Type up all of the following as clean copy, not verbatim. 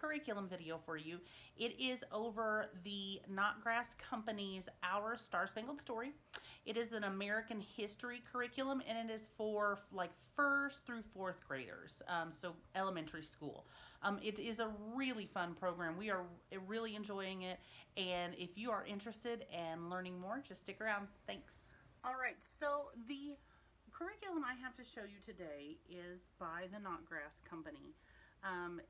curriculum video for you. It is over the Notgrass Company's Our Star Spangled Story. It is an American history curriculum, and it is for like first through fourth graders, so elementary school. It is a really fun program. We are really enjoying it, and if you are interested in learning more, just stick around. Thanks. All right, so the curriculum I have to show you today is by the Notgrass Company.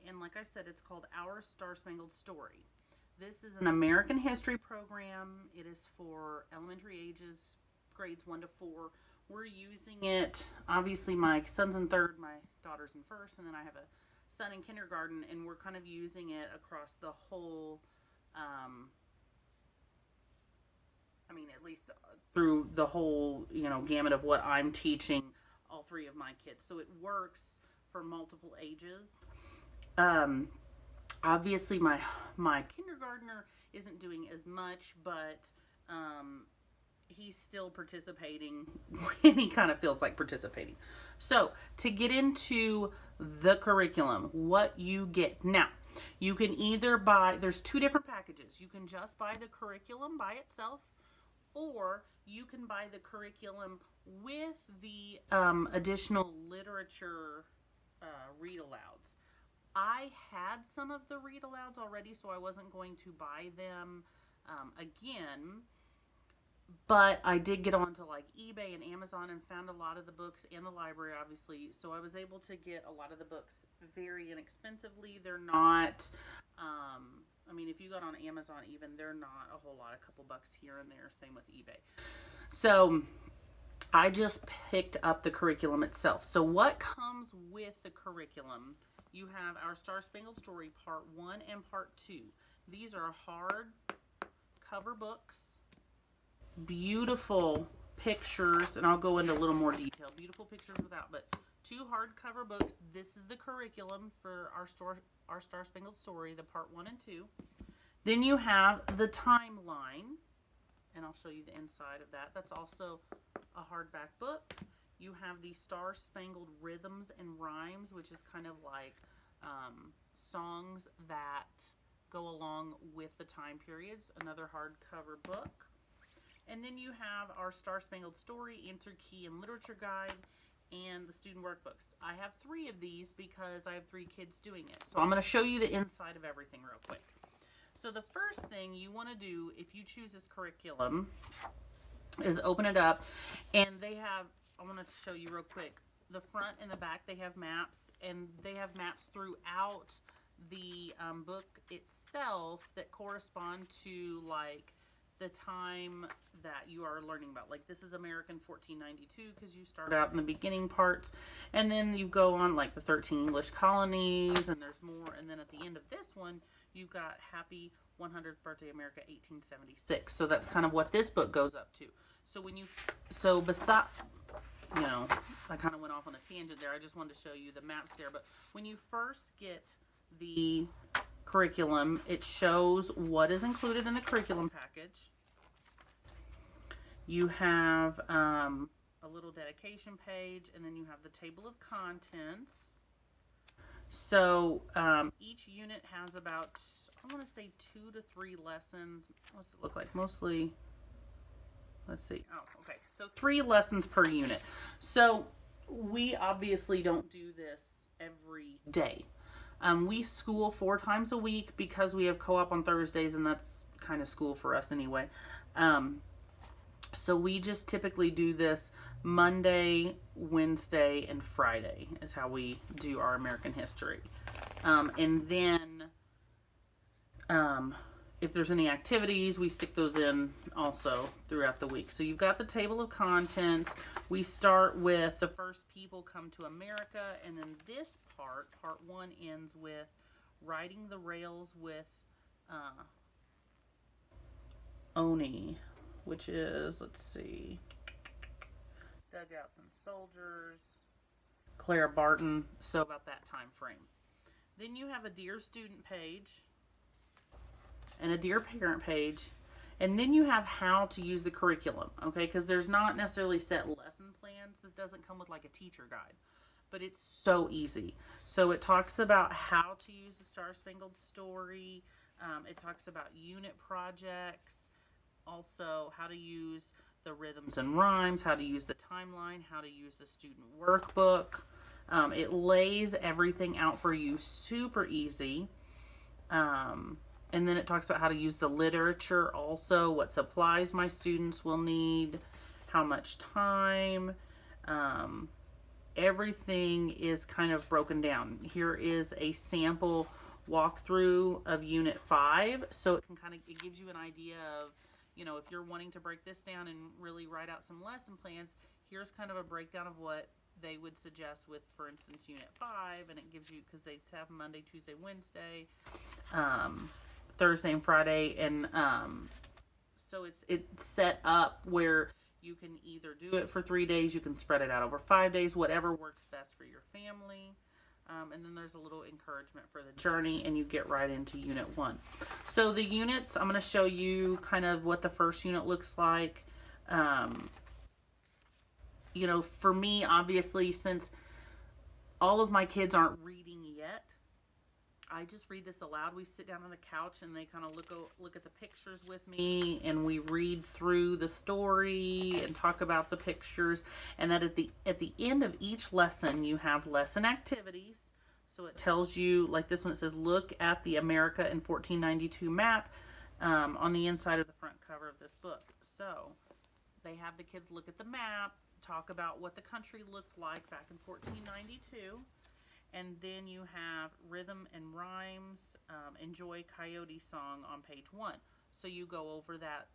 And like I said, it's called Our Star Spangled Story. This is an American history program. It is for elementary ages, grades 1 to 4. We're using it, obviously my son's in 3rd, my daughter's in 1st, and then I have a son in kindergarten, and we're kind of using it across the whole, at least through the whole, gamut of what I'm teaching all 3 of my kids. So it works for multiple ages. Obviously my kindergartner isn't doing as much, but he's still participating when he kind of feels like participating. So to get into the curriculum, what you get now, you can either buy, there's 2 different packages. You can just buy the curriculum by itself, or you can buy the curriculum with the additional literature read alouds. I had some of the read alouds already, so I wasn't going to buy them again, but I did get onto like eBay and Amazon and found a lot of the books in the library, obviously, so I was able to get a lot of the books very inexpensively. They're not, if you got on Amazon even, they're not a whole lot, a couple bucks here and there, same with eBay. So I just picked up the curriculum itself. So what comes with the curriculum? You have Our Star Spangled Story Part 1 and Part 2. These are hard cover books, beautiful pictures, and I'll go into a little more detail. Beautiful pictures without, but 2 hardcover books. This is the curriculum for Our Star Spangled Story, the Part 1 and 2. Then you have the timeline, and I'll show you the inside of that. That's also a hardback book. You have the Star Spangled Rhythms and Rhymes, which is kind of like songs that go along with the time periods, another hardcover book. And then you have Our Star Spangled Story, Answer Key and Literature Guide, and the student workbooks. I have 3 of these because I have 3 kids doing it. So I'm going to show you the inside of everything real quick. So the first thing you want to do if you choose this curriculum is open it up, and they have, I want to show you real quick, the front and the back, they have maps, and they have maps throughout the book itself that correspond to like the time that you are learning about. Like this is American 1492 because you start out in the beginning parts, and then you go on like the 13 English colonies, and there's more, and then at the end of this one you've got Happy 100th Birthday America 1876. So that's kind of what this book goes up to. So when you, I kind of went off on a tangent there. I just wanted to show you the maps there. But when you first get the curriculum, it shows what is included in the curriculum package. You have a little dedication page, and then you have the table of contents. So each unit has about, I want to say 2 to 3 lessons. What's it look like? Mostly, let's see. Oh, okay. So 3 lessons per unit. So we obviously don't do this every day. We school 4 times a week because we have co-op on Thursdays, and that's kind of school for us anyway. So we just typically do this Monday, Wednesday, and Friday is how we do our American history. And then if there's any activities, we stick those in also throughout the week. So you've got the table of contents. We start with the first people come to America, and then this part 1, ends with riding the rails with Oni, which is, let's see, Dugouts and Soldiers, Clara Barton, so about that time frame. Then you have a Dear Student page and a Dear Parent page, and then you have how to use the curriculum, okay, because there's not necessarily set lesson plans. This doesn't come with like a teacher guide. but it's so easy. So it talks about how to use the Star Spangled Story. It talks about unit projects, also how to use the rhythms and rhymes, how to use the timeline, how to use the student workbook. It lays everything out for you super easy. And then it talks about how to use the literature also, what supplies my students will need, how much time. Everything is kind of broken down. Here is a sample walkthrough of Unit 5. So it gives you an idea of, if you're wanting to break this down and really write out some lesson plans, here's kind of a breakdown of what they would suggest with, for instance, Unit 5. And it gives you, because they have Monday, Tuesday, Wednesday, Thursday and Friday. And so it's set up where you can either do it for 3 days, you can spread it out over 5 days, whatever works best for your family. And then there's a little encouragement for the journey, and you get right into Unit 1. So the units, I'm going to show you kind of what the first unit looks like. For me, obviously, since all of my kids aren't reading yet, I just read this aloud. We sit down on the couch and they kind of look at the pictures with me, and we read through the story and talk about the pictures. And that at the end of each lesson, you have lesson activities. So it tells you, like this one, it says, look at the America in 1492 map on the inside of the front cover of this book. So they have the kids look at the map, talk about what the country looked like back in 1492. And then you have rhythm and rhymes, enjoy Coyote Song on page 1. So you go over that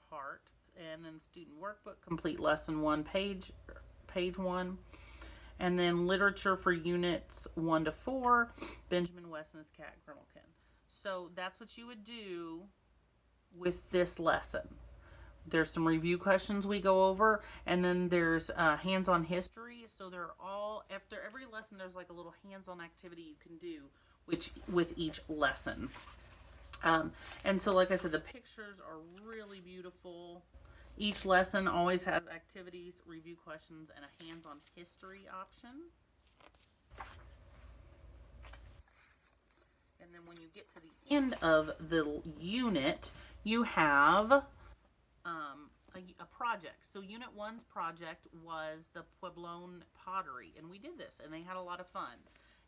part. And then student workbook, complete lesson 1, page 1. And then literature for units 1 to 4, Benjamin Weston's Cat Grimalkin. So that's what you would do with this lesson. There's some review questions we go over, and then there's hands-on history. So they're all, after every lesson, there's like a little hands-on activity you can do with each lesson. And so, like I said, the pictures are really beautiful. Each lesson always has activities, review questions, and a hands-on history option. And then when you get to the end of the unit, you have a project. So Unit 1's project was the Puebloan pottery, and we did this, and they had a lot of fun.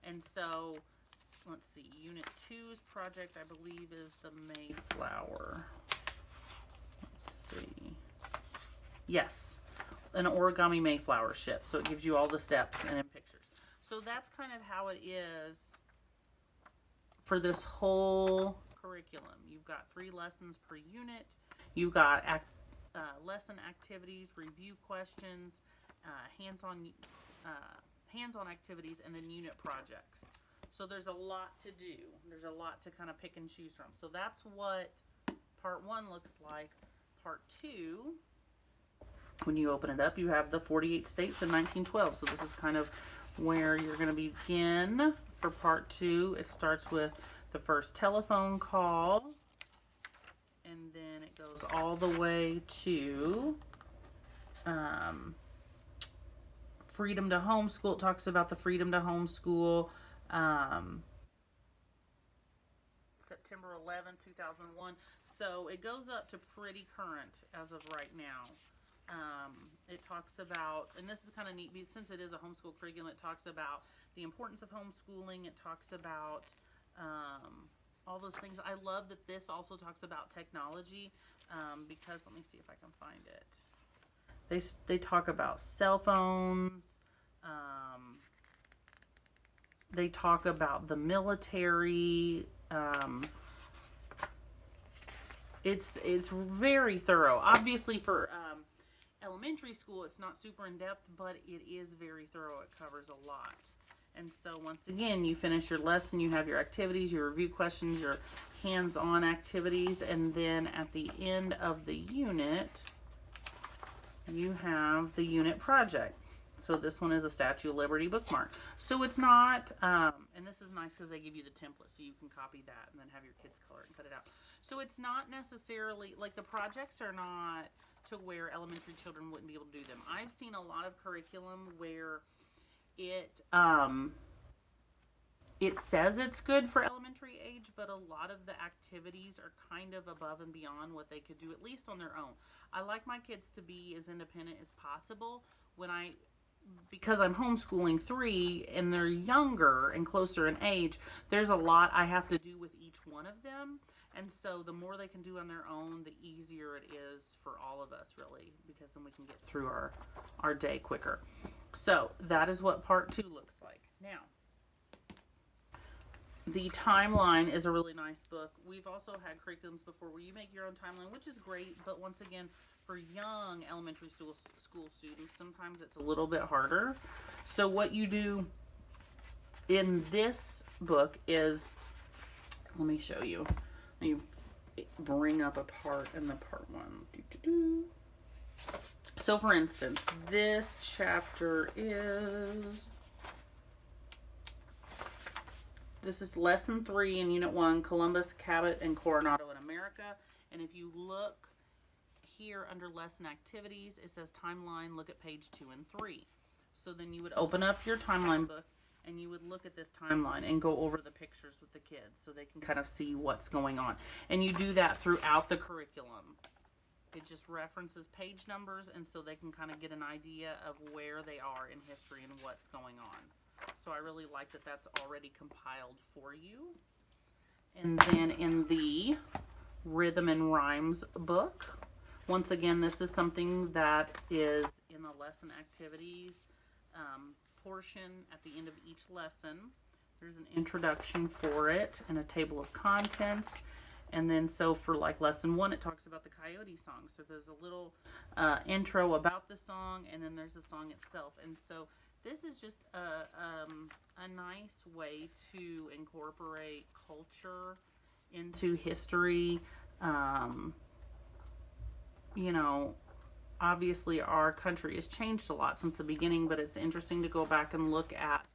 And so, let's see, Unit 2's project, I believe, is the Mayflower. Let's see. Yes, an origami Mayflower ship. So it gives you all the steps and in pictures. So that's kind of how it is for this whole curriculum. You've got 3 lessons per unit. You've got lesson activities, review questions, hands-on activities, and then unit projects. So there's a lot to do. There's a lot to kind of pick and choose from. So that's what part 1 looks like. Part 2, when you open it up, you have the 48 states in 1912. So this is kind of where you're going to begin for part 2. It starts with the first telephone call, and then it goes all the way to freedom to homeschool. It talks about the freedom to homeschool, September 11, 2001. So it goes up to pretty current as of right now. It talks about, and this is kind of neat, since it is a homeschool curriculum, it talks about the importance of homeschooling. It talks about all those things. I love that this also talks about technology, because, let me see if I can find it. They talk about cell phones. They talk about the military. It's very thorough. Obviously for elementary school, it's not super in-depth, but it is very thorough. It covers a lot. And so once again, you finish your lesson, you have your activities, your review questions, your hands-on activities, and then at the end of the unit, you have the unit project. So this one is a Statue of Liberty bookmark. So it's not, and this is nice because they give you the template so you can copy that and then have your kids color it and cut it out. So it's not necessarily, like, the projects are not to where elementary children wouldn't be able to do them. I've seen a lot of curriculum where It it says it's good for elementary age, but a lot of the activities are kind of above and beyond what they could do, at least on their own. I like my kids to be as independent as possible. Because I'm homeschooling three and they're younger and closer in age, there's a lot I have to do with each one of them. And so the more they can do on their own, the easier it is for all of us, really, because then we can get through our day quicker. So that is what part 2 looks like. Now, the timeline is a really nice book. We've also had curriculums before where you make your own timeline, which is great, but once again, for young elementary school students, sometimes it's a little bit harder. So what you do in this book is, let me show you. Let me bring up a part in the part 1. So for instance, this chapter this is lesson 3 in unit 1, Columbus, Cabot, and Coronado in America. And if you look here under lesson activities, it says timeline, look at page 2 and 3. So then you would open up your timeline book and you would look at this timeline and go over the pictures with the kids so they can kind of see what's going on. And you do that throughout the curriculum. It just references page numbers, and so they can kind of get an idea of where they are in history and what's going on. So I really like that that's already compiled for you. And then in the Rhythm and Rhymes book, once again, this is something that is in the lesson activities portion at the end of each lesson. There's an introduction for it and a table of contents. And then so for like lesson 1, it talks about the Coyote song. So there's a little intro about the song, and then there's the song itself. And so this is just a nice way to incorporate culture into history. You know, obviously our country has changed a lot since the beginning, but it's interesting to go back and look at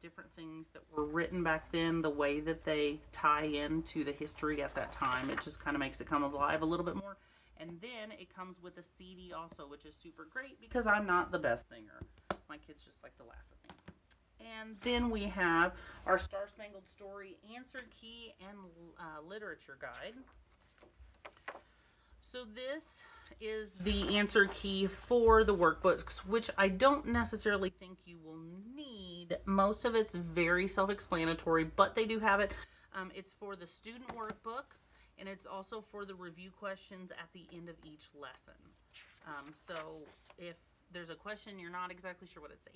different things that were written back then, the way that they tie into the history at that time. It just kind of makes it come alive a little bit more. And then it comes with a CD also, which is super great because I'm not the best singer. My kids just like to laugh at me. And then we have our Star Spangled Story answer key and literature guide. So this is the answer key for the workbooks, which I don't necessarily think you will need. Most of it's very self-explanatory, but they do have it. It's for the student workbook, and it's also for the review questions at the end of each lesson. So if there's a question you're not exactly sure what it's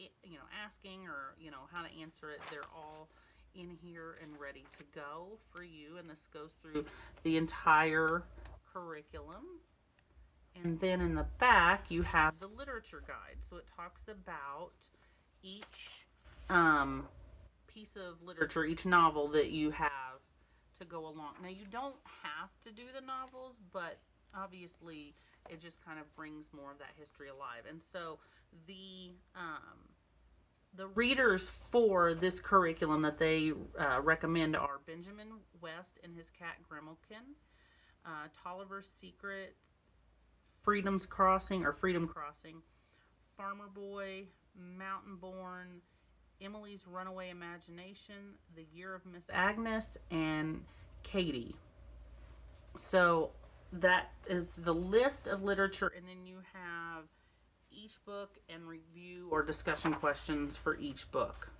asking, or how to answer it, they're all in here and ready to go for you. And this goes through the entire curriculum. And then in the back you have the literature guide. So it talks about each piece of literature, each novel that you have to go along. Now you don't have to do the novels, but obviously it just kind of brings more of that history alive. And so the readers for this curriculum that they recommend are Benjamin West and his cat Grimalkin, Tolliver's Secret, Freedom Crossing, Farmer Boy, Mountain Born, Emily's Runaway Imagination, The Year of Miss Agnes, and Katie. So that is the list of literature, and then you have each book and review or discussion questions for each book.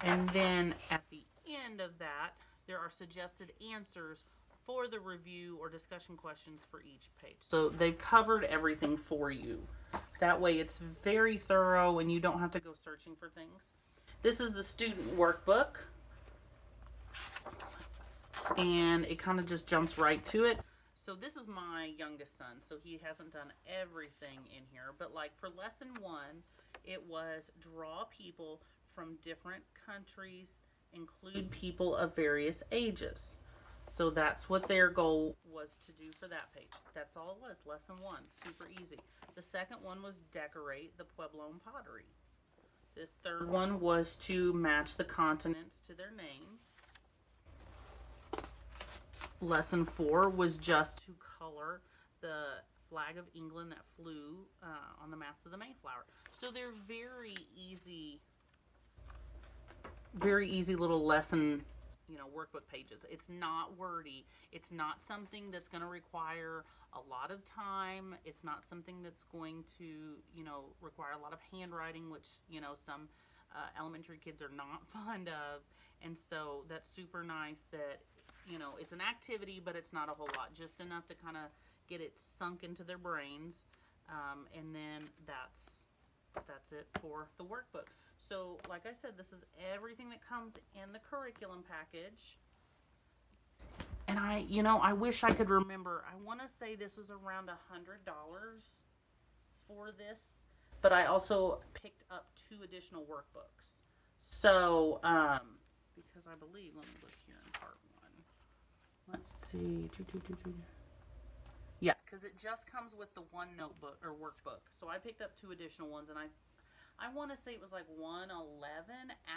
And then at the end of that, there are suggested answers for the review or discussion questions for each page. So they've covered everything for you. That way it's very thorough and you don't have to go searching for things. This is the student workbook. And it kind of just jumps right to it. So this is my youngest son, so he hasn't done everything in here. But like for lesson 1, it was draw people from different countries, include people of various ages. So that's what their goal was to do for that page. That's all it was, lesson 1, super easy. The second one was decorate the Puebloan pottery. This third one was to match the continents to their name. Lesson 4 was just to color the flag of England that flew on the mast of the Mayflower. So they're very easy little lesson, workbook pages. It's not wordy. It's not something that's going to require a lot of time. It's not something that's going to, require a lot of handwriting, which, some elementary kids are not fond of. And so that's super nice that, it's an activity, but it's not a whole lot, just enough to kind of get it sunk into their brains. And then that's it for the workbook. So, like I said, this is everything that comes in the curriculum package. And I wish I could remember. I want to say this was around $100 for this, but I also picked up 2 additional workbooks. So, because I believe, let me look here in part 1. Let's see. Yeah, because it just comes with the 1 notebook or workbook. So I picked up 2 additional ones, and I want to say it was like $111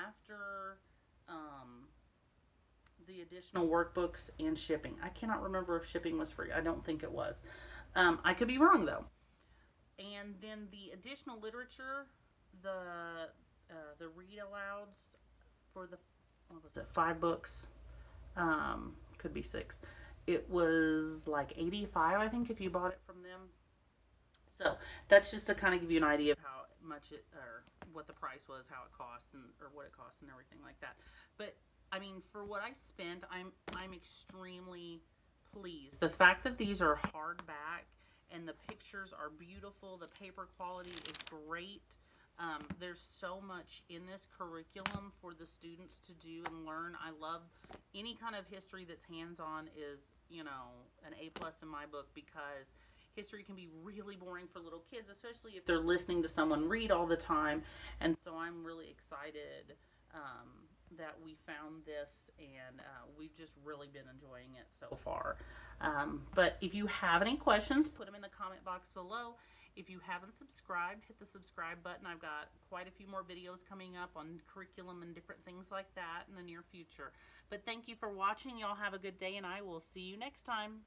after the additional workbooks and shipping. I cannot remember if shipping was free. I don't think it was. I could be wrong though. And then the additional literature, the read alouds for the, what was it, 5 books, could be 6. It was like $85, I think, if you bought it from them. So that's just to kind of give you an idea of how much it, or what the price was, how it costs, or what it costs and everything like that. But I mean, for what I spent, I'm extremely pleased. The fact that these are hardback and the pictures are beautiful, the paper quality is great. There's so much in this curriculum for the students to do and learn. I love any kind of history that's hands-on is, an A+ in my book, because history can be really boring for little kids, especially if they're listening to someone read all the time. And so I'm really excited that we found this, and we've just really been enjoying it so far. But if you have any questions, put them in the comment box below. If you haven't subscribed, hit the subscribe button. I've got quite a few more videos coming up on curriculum and different things like that in the near future. But thank you for watching. Y'all have a good day, and I will see you next time.